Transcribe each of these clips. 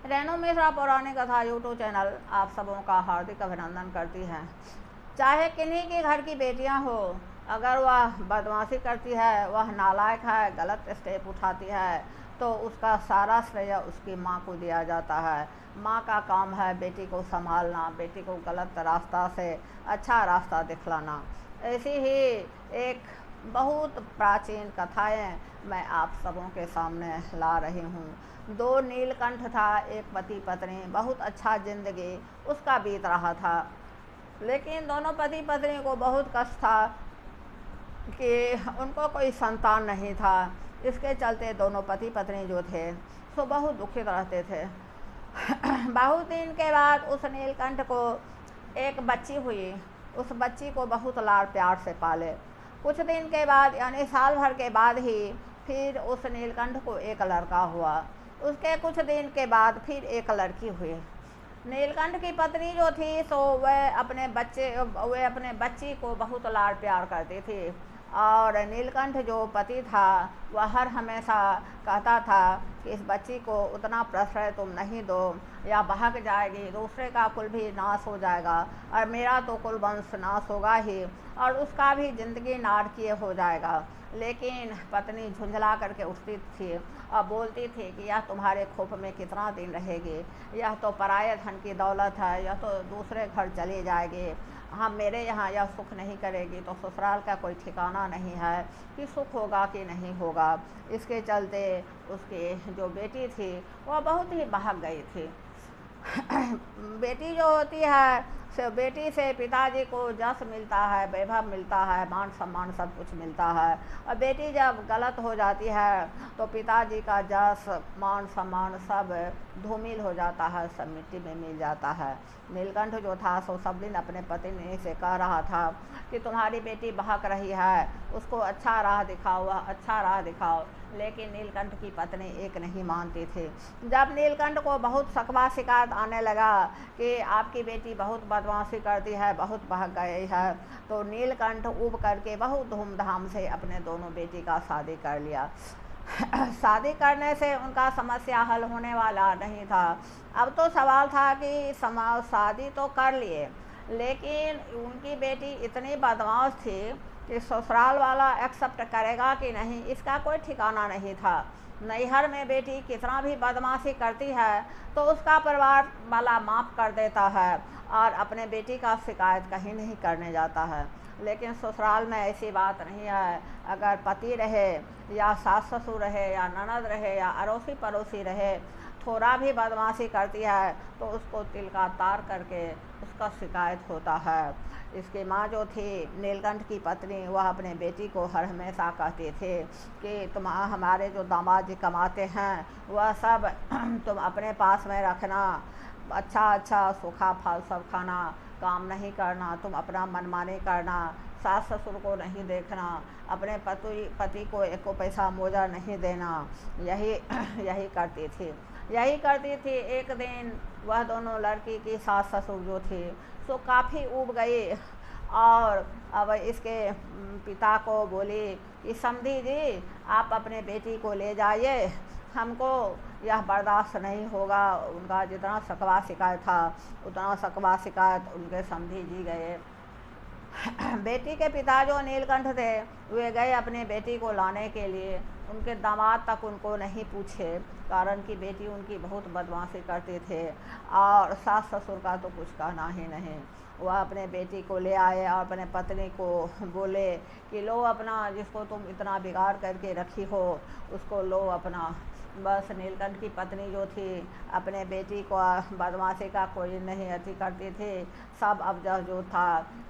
रेणु मिश्रा पौराणिक कथा YouTube channel आप सबों का हार्दिक अभिनंदन करती है। चाहे किन्हीं के घर की बेटियां हो, अगर वह बदमाशी करती है, वह नालायक है, गलत स्टेप उठाती है, तो उसका सारा श्रेय उसकी माँ को दिया जाता है। माँ का काम है बेटी को संभालना, बेटी को गलत रास्ता से अच्छा रास्ता दिखलाना। ऐसी ही एक बहुत प्राचीन कथाएं मैं आप सबों के सामने ला रही हूँ। दो नीलकंठ था, एक पति पत्नी, बहुत अच्छा ज़िंदगी उसका बीत रहा था। लेकिन दोनों पति पत्नी को बहुत कष्ट था कि उनको कोई संतान नहीं था। इसके चलते दोनों पति पत्नी जो थे सो बहुत दुखित रहते थे। बहुत दिन के बाद उस नीलकंठ को एक बच्ची हुई। उस बच्ची को बहुत लाड प्यार से पाले। कुछ दिन के बाद यानी साल भर के बाद ही फिर उस नीलकंठ को एक लड़का हुआ। उसके कुछ दिन के बाद फिर एक लड़की हुई। नीलकंठ की पत्नी जो थी सो वह अपने बच्ची को बहुत लाड प्यार करती थी। और नीलकंठ जो पति था वह हर हमेशा कहता था कि इस बच्ची को उतना प्रश्रय तुम नहीं दो या भाग जाएगी, दूसरे का कुल भी नाश हो जाएगा और मेरा तो कुल वंश नाश होगा ही और उसका भी ज़िंदगी नारकीय हो जाएगा। लेकिन पत्नी झुंझला करके उठती थी और बोलती थी कि यह तुम्हारे खोप में कितना दिन रहेगी, यह तो पराये धन की दौलत है, यह तो दूसरे घर चली जाएगी, हम मेरे यहाँ यह सुख नहीं करेगी तो ससुराल का कोई ठिकाना नहीं है कि सुख होगा कि नहीं होगा। इसके चलते उसकी जो बेटी थी वह बहुत ही बहक गई थी। बेटी जो होती है से बेटी से पिताजी को जस मिलता है, वैभव मिलता है, मान सम्मान सब कुछ मिलता है। और बेटी जब गलत हो जाती है तो पिताजी का जस मान सम्मान सब धूमिल हो जाता है, सब मिट्टी में मिल जाता है। नीलकंठ जो था सो सब दिन अपने पत्नी से कह रहा था कि तुम्हारी बेटी बहक रही है, उसको अच्छा राह दिखाओ, वह अच्छा राह दिखाओ। लेकिन नीलकंठ की पत्नी एक नहीं मानती थी। जब नीलकंठ को बहुत शकवा शिकायत आने लगा कि आपकी बेटी बहुत बदमाशी करती है, बहुत बहक गई है, तो नीलकंठ उब करके बहुत धूमधाम से अपने दोनों बेटी का शादी कर लिया। शादी करने से उनका समस्या हल होने वाला नहीं था। अब तो सवाल था कि शादी तो कर लिए, लेकिन उनकी बेटी इतनी बदमाश थी कि ससुराल वाला एक्सेप्ट करेगा कि नहीं, इसका कोई ठिकाना नहीं था। नैहर में बेटी कितना भी बदमाशी करती है तो उसका परिवार वाला माफ़ कर देता है और अपने बेटी का शिकायत कहीं नहीं करने जाता है। लेकिन ससुराल में ऐसी बात नहीं है। अगर पति रहे या सास ससुर रहे या ननद रहे या अड़ोसी पड़ोसी रहे, थोड़ा भी बदमाशी करती है तो उसको तिल का तार करके उसका शिकायत होता है। इसकी माँ जो थी नीलकंठ की पत्नी, वह अपने बेटी को हर हमेशा कहती थी कि तुम हमारे जो दामाद जी कमाते हैं वह सब तुम अपने पास में रखना, अच्छा अच्छा सूखा फल सब खाना, काम नहीं करना, तुम अपना मनमानी करना, सास ससुर को नहीं देखना, अपने पति को एको पैसा मोजा नहीं देना, यही करती थी। एक दिन वह दोनों लड़की की सास ससुर जो थी सो काफ़ी ऊब गई और अब इसके पिता को बोली कि समधी जी आप अपने बेटी को ले जाइए, हमको यह बर्दाश्त नहीं होगा। उनका जितना शकवा शिकायत था उतना शकवा शिकायत उनके समधी जी गए। बेटी के पिता जो नीलकंठ थे वे गए अपने बेटी को लाने के लिए। उनके दामाद तक उनको नहीं पूछे, कारण कि बेटी उनकी बहुत बदमाशी करते थे और सास ससुर का तो कुछ कहना ही नहीं। वह अपने बेटी को ले आए और अपने पत्नी को बोले कि लो अपना, जिसको तुम इतना बिगाड़ करके रखी हो उसको लो अपना। बस नीलकंठ की पत्नी जो थी अपने बेटी को बदमाशी का कोई नहीं अति करती थी, सब अब जो था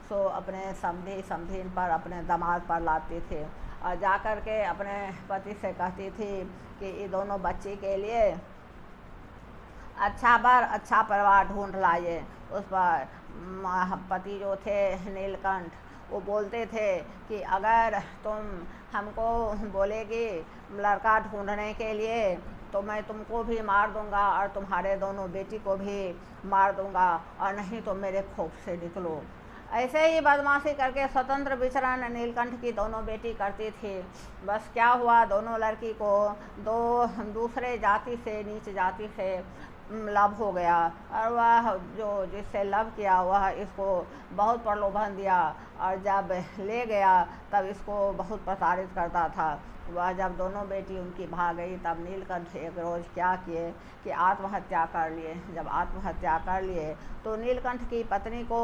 सो अपने समधीन पर, अपने दामाद पर लाती थी और जा कर के अपने पति से कहती थी कि ये दोनों बच्ची के लिए अच्छा परिवार ढूंढ लाइए। उस पर पति जो थे नीलकंठ वो बोलते थे कि अगर तुम हमको बोलेगी लड़का ढूंढने के लिए तो मैं तुमको भी मार दूंगा और तुम्हारे दोनों बेटी को भी मार दूंगा, और नहीं तो मेरे खोप से निकलो। ऐसे ही बदमाशी करके स्वतंत्र विचरण नीलकंठ की दोनों बेटी करती थी। बस क्या हुआ, दोनों लड़की को दूसरे जाति से, नीच जाति से लव हो गया और वह जो जिससे लव किया वह इसको बहुत प्रलोभन दिया और जब ले गया तब इसको बहुत प्रताड़ित करता था। वह जब दोनों बेटी उनकी भाग गई तब नीलकंठ एक रोज़ क्या किए कि आत्महत्या कर लिए। जब आत्महत्या कर लिए तो नीलकंठ की पत्नी को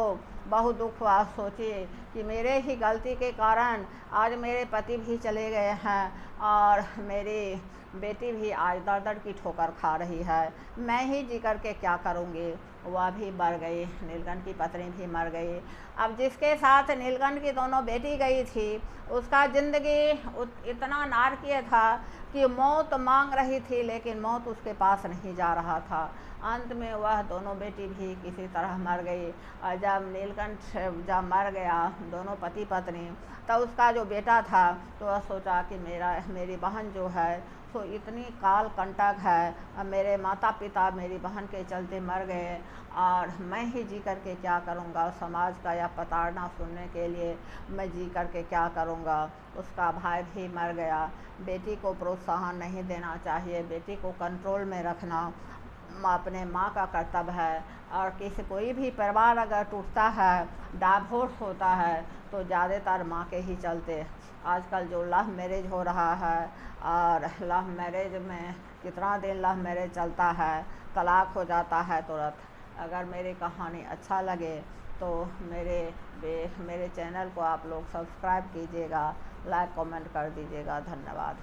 बहुत दुख हुआ, सोची कि मेरे ही गलती के कारण आज मेरे पति भी चले गए हैं और मेरी बेटी भी आज दर दर की ठोकर खा रही है, मैं ही जी करके क्या करूँगी। वह भी मर गई, नीलकंठ की पत्नी भी मर गई। अब जिसके साथ नीलकंठ की दोनों बेटी गई थी उसका ज़िंदगी इतना नारकीय था कि मौत मांग रही थी लेकिन मौत उसके पास नहीं जा रहा था। अंत में वह दोनों बेटी भी किसी तरह मर गई और जब नीलकंठ जब मर गया दोनों पति पत्नी, तब उसका जो बेटा था तो वह सोचा कि मेरी बहन जो है तो इतनी काल कंटक है, अब मेरे माता पिता मेरी बहन के चलते मर गए और मैं ही जी करके क्या करूँगा। समाज का यह प्रताड़ना सुनने के लिए मैं जी करके क्या करूँगा। उसका भाई भी मर गया। बेटी को प्रोत्साहन नहीं देना चाहिए, बेटी को कंट्रोल में रखना अपने माँ का कर्तव्य है। और कोई भी परिवार अगर टूटता है, डाइवोर्स होता है तो ज़्यादातर माँ के ही चलते। आजकल जो लव मैरिज हो रहा है और लव मैरिज में कितना दिन लव मैरिज चलता है, तलाक हो जाता है तुरंत। अगर मेरी कहानी अच्छा लगे तो मेरे चैनल को आप लोग सब्सक्राइब कीजिएगा, लाइक कमेंट कर दीजिएगा। धन्यवाद।